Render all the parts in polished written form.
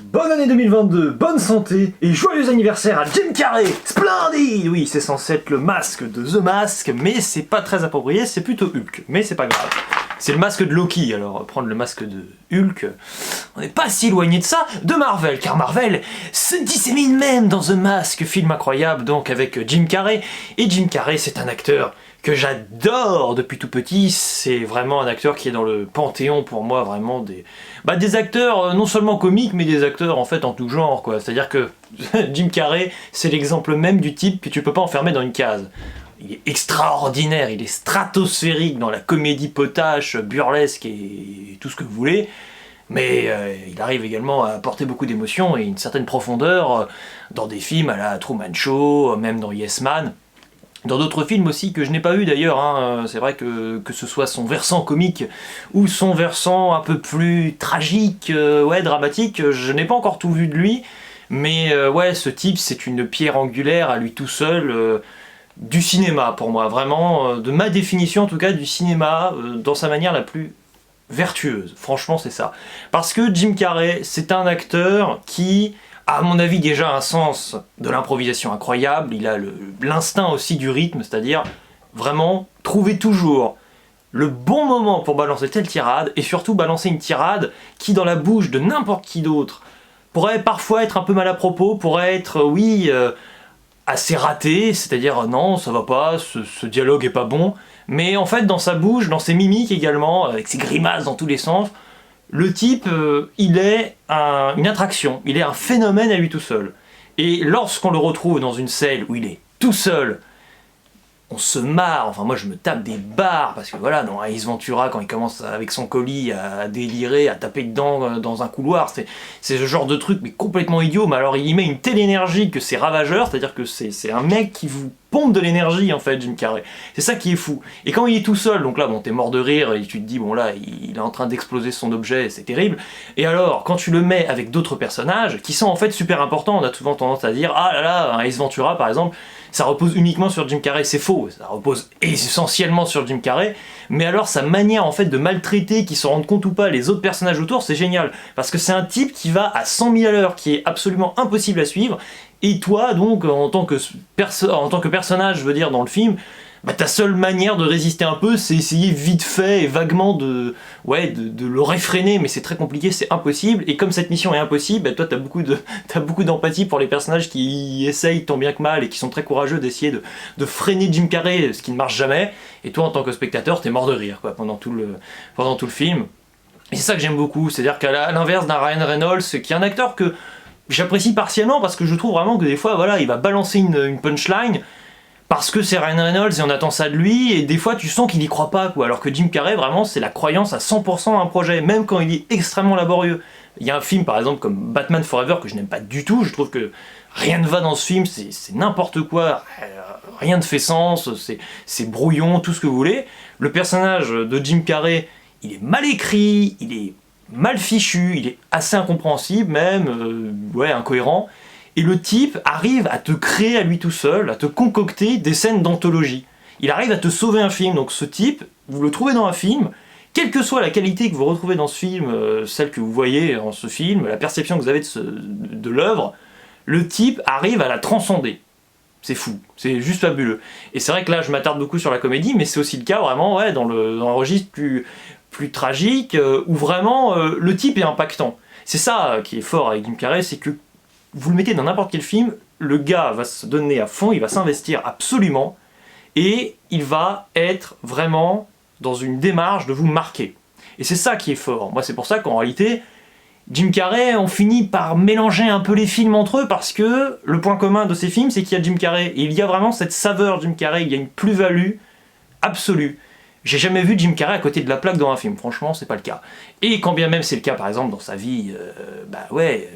Bonne année 2022, bonne santé et joyeux anniversaire à Jim Carrey. Splendide. Oui, c'est censé être le masque de The Mask, mais c'est pas très approprié, c'est plutôt Hulk. Mais c'est pas grave. C'est le masque de Loki, alors prendre le masque de Hulk, on n'est pas si éloigné de ça, de Marvel, car Marvel se dissémine même dans The Mask, film incroyable donc avec Jim Carrey. Et Jim Carrey, c'est un acteur que j'adore depuis tout petit, c'est vraiment un acteur qui est dans le panthéon pour moi vraiment des acteurs non seulement comiques mais des acteurs en fait en tout genre quoi. C'est-à-dire que Jim Carrey c'est l'exemple même du type que tu peux pas enfermer dans une case. Il est extraordinaire, il est stratosphérique dans la comédie potache, burlesque et tout ce que vous voulez, mais il arrive également à apporter beaucoup d'émotions et une certaine profondeur dans des films à la Truman Show, même dans Yes Man. Dans d'autres films aussi que je n'ai pas vu d'ailleurs, hein. C'est vrai que ce soit son versant comique ou son versant un peu plus tragique, dramatique, je n'ai pas encore tout vu de lui, mais ce type c'est une pierre angulaire à lui tout seul du cinéma pour moi, vraiment, de ma définition en tout cas du cinéma dans sa manière la plus vertueuse, franchement c'est ça. Parce que Jim Carrey c'est un acteur qui à mon avis déjà un sens de l'improvisation incroyable, il a l'instinct aussi du rythme, c'est-à-dire vraiment trouver toujours le bon moment pour balancer telle tirade, et surtout balancer une tirade qui dans la bouche de n'importe qui d'autre pourrait parfois être un peu mal à propos, pourrait être, assez raté, c'est-à-dire non, ça va pas, ce dialogue est pas bon, mais en fait dans sa bouche, dans ses mimiques également, avec ses grimaces dans tous les sens, le type, il est une attraction, il est un phénomène à lui tout seul. Et lorsqu'on le retrouve dans une scène où il est tout seul, on se marre, enfin moi je me tape des barres, parce que voilà, dans Ace Ventura, quand il commence avec son colis à délirer, à taper dedans dans un couloir, c'est ce genre de truc, mais complètement idiot, mais alors il y met une telle énergie que c'est ravageur, c'est-à-dire que c'est un mec qui vous pompe de l'énergie en fait, Jim Carrey. C'est ça qui est fou. Et quand il est tout seul, donc là bon t'es mort de rire, et tu te dis bon là, il est en train d'exploser son objet, c'est terrible, et alors quand tu le mets avec d'autres personnages, qui sont en fait super importants, on a souvent tendance à dire, ah là là, un Ace Ventura par exemple, ça repose uniquement sur Jim Carrey, c'est faux, ça repose essentiellement sur Jim Carrey, mais alors sa manière en fait de maltraiter, qu'ils se rendent compte ou pas, les autres personnages autour, c'est génial, parce que c'est un type qui va à 100 000 à l'heure, qui est absolument impossible à suivre, et toi donc en tant que personnage, je veux dire, dans le film, ta seule manière de résister un peu, c'est essayer vite fait et vaguement de le réfréner, mais c'est très compliqué, c'est impossible, et comme cette mission est impossible, toi t'as beaucoup d'empathie pour les personnages qui essayent tant bien que mal et qui sont très courageux d'essayer de freiner Jim Carrey, ce qui ne marche jamais, et toi en tant que spectateur, t'es mort de rire quoi, pendant tout le film. Et c'est ça que j'aime beaucoup, c'est-à-dire qu'à l'inverse d'un Ryan Reynolds, qui est un acteur que j'apprécie partiellement, parce que je trouve vraiment que des fois, voilà, il va balancer une punchline, parce que c'est Ryan Reynolds et on attend ça de lui, et des fois tu sens qu'il y croit pas quoi, alors que Jim Carrey vraiment c'est la croyance à 100% à un projet, même quand il est extrêmement laborieux. Il y a un film par exemple comme Batman Forever que je n'aime pas du tout, je trouve que rien ne va dans ce film, c'est n'importe quoi, rien ne fait sens, c'est brouillon, tout ce que vous voulez. Le personnage de Jim Carrey, il est mal écrit, il est mal fichu, il est assez incompréhensible même, incohérent. Et le type arrive à te créer à lui tout seul, à te concocter des scènes d'anthologie. Il arrive à te sauver un film, donc ce type, vous le trouvez dans un film, quelle que soit la qualité que vous retrouvez dans ce film, celle que vous voyez dans ce film, la perception que vous avez de l'œuvre, le type arrive à la transcender. C'est fou, c'est juste fabuleux. Et c'est vrai que là je m'attarde beaucoup sur la comédie, mais c'est aussi le cas vraiment dans le registre plus tragique, où vraiment le type est impactant. C'est ça qui est fort avec Jim Carrey, c'est que vous le mettez dans n'importe quel film, le gars va se donner à fond, il va s'investir absolument, et il va être vraiment dans une démarche de vous marquer. Et c'est ça qui est fort. Moi c'est pour ça qu'en réalité, Jim Carrey, on finit par mélanger un peu les films entre eux, parce que le point commun de ces films, c'est qu'il y a Jim Carrey, et il y a vraiment cette saveur Jim Carrey, il y a une plus-value absolue. J'ai jamais vu Jim Carrey à côté de la plaque dans un film, franchement c'est pas le cas. Et quand bien même c'est le cas par exemple dans sa vie,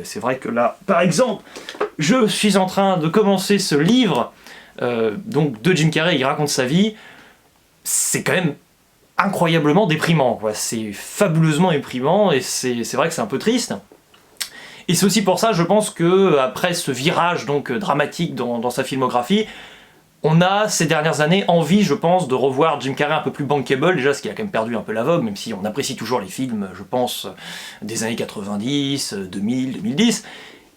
c'est vrai que là, par exemple, je suis en train de commencer ce livre donc de Jim Carrey, il raconte sa vie, c'est quand même incroyablement déprimant, quoi. C'est fabuleusement déprimant et c'est vrai que c'est un peu triste. Et c'est aussi pour ça, je pense que après ce virage donc dramatique dans sa filmographie, On a ces dernières années envie, je pense, de revoir Jim Carrey un peu plus bankable, déjà parce qu'il a quand même perdu un peu la vogue, même si on apprécie toujours les films, je pense, des années 90, 2000, 2010.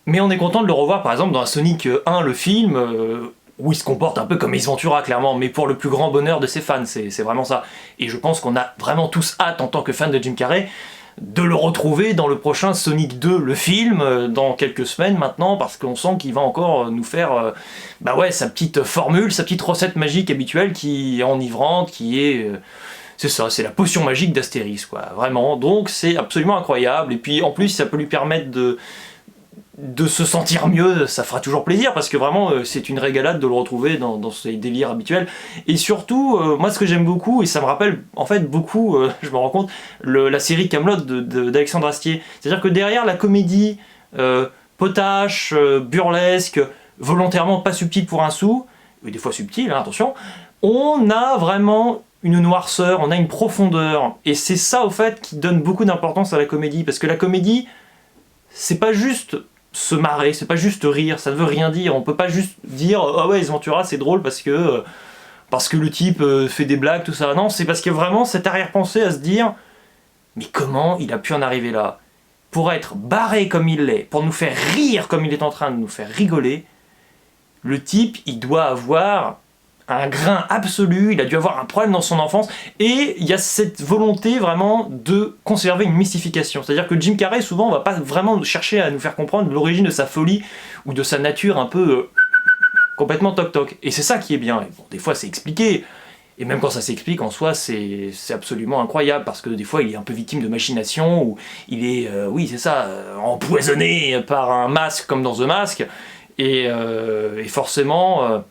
Mais on est content de le revoir par exemple dans un Sonic 1, le film, où il se comporte un peu comme Ace Ventura, clairement, mais pour le plus grand bonheur de ses fans, c'est vraiment ça. Et je pense qu'on a vraiment tous hâte, en tant que fans de Jim Carrey, de le retrouver dans le prochain Sonic 2, le film, dans quelques semaines maintenant, parce qu'on sent qu'il va encore nous faire bah ouais, sa petite formule, sa petite recette magique habituelle qui est enivrante, qui est... c'est ça, c'est la potion magique d'Astérix, quoi, vraiment. Donc c'est absolument incroyable, et puis en plus ça peut lui permettre de se sentir mieux, ça fera toujours plaisir, parce que vraiment c'est une régalade de le retrouver dans ses délires habituels. Et surtout, moi ce que j'aime beaucoup, et ça me rappelle en fait beaucoup, je me rends compte, la série Kaamelott d'Alexandre Astier. C'est-à-dire que derrière la comédie potache, burlesque, volontairement pas subtile pour un sou, et des fois subtile, hein, attention, on a vraiment une noirceur, on a une profondeur, et c'est ça au fait qui donne beaucoup d'importance à la comédie, parce que la comédie, c'est pas juste se marrer, c'est pas juste rire, ça ne veut rien dire, on peut pas juste dire « Ah ouais, Ace Ventura c'est drôle parce que le type fait des blagues, tout ça ». Non, c'est parce qu'il y a vraiment cette arrière-pensée à se dire « Mais comment il a pu en arriver là ?» Pour être barré comme il l'est, pour nous faire rire comme il est en train de nous faire rigoler, le type, il doit avoir un grain absolu, il a dû avoir un problème dans son enfance, et il y a cette volonté vraiment de conserver une mystification. C'est-à-dire que Jim Carrey, souvent, on va pas vraiment chercher à nous faire comprendre l'origine de sa folie, ou de sa nature un peu complètement toc-toc. Et c'est ça qui est bien. Et bon, des fois, c'est expliqué, et même quand ça s'explique, en soi, c'est absolument incroyable, parce que des fois, il est un peu victime de machination, ou il est, oui, c'est ça, empoisonné par un masque, comme dans The Mask, et forcément...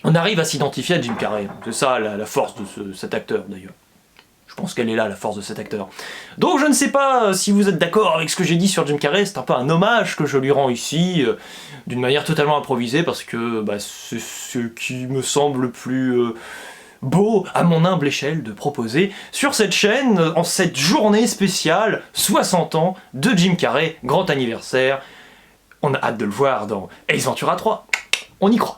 on arrive à s'identifier à Jim Carrey. C'est ça la force de cet acteur d'ailleurs. Je pense qu'elle est là, la force de cet acteur. Donc je ne sais pas si vous êtes d'accord avec ce que j'ai dit sur Jim Carrey, c'est un peu un hommage que je lui rends ici, d'une manière totalement improvisée, parce que bah, c'est ce qui me semble le plus beau, à mon humble échelle, de proposer sur cette chaîne, en cette journée spéciale, 60 ans de Jim Carrey, grand anniversaire. On a hâte de le voir dans Ace Ventura 3. On y croit.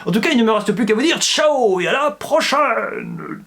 En tout cas, il ne me reste plus qu'à vous dire ciao et à la prochaine.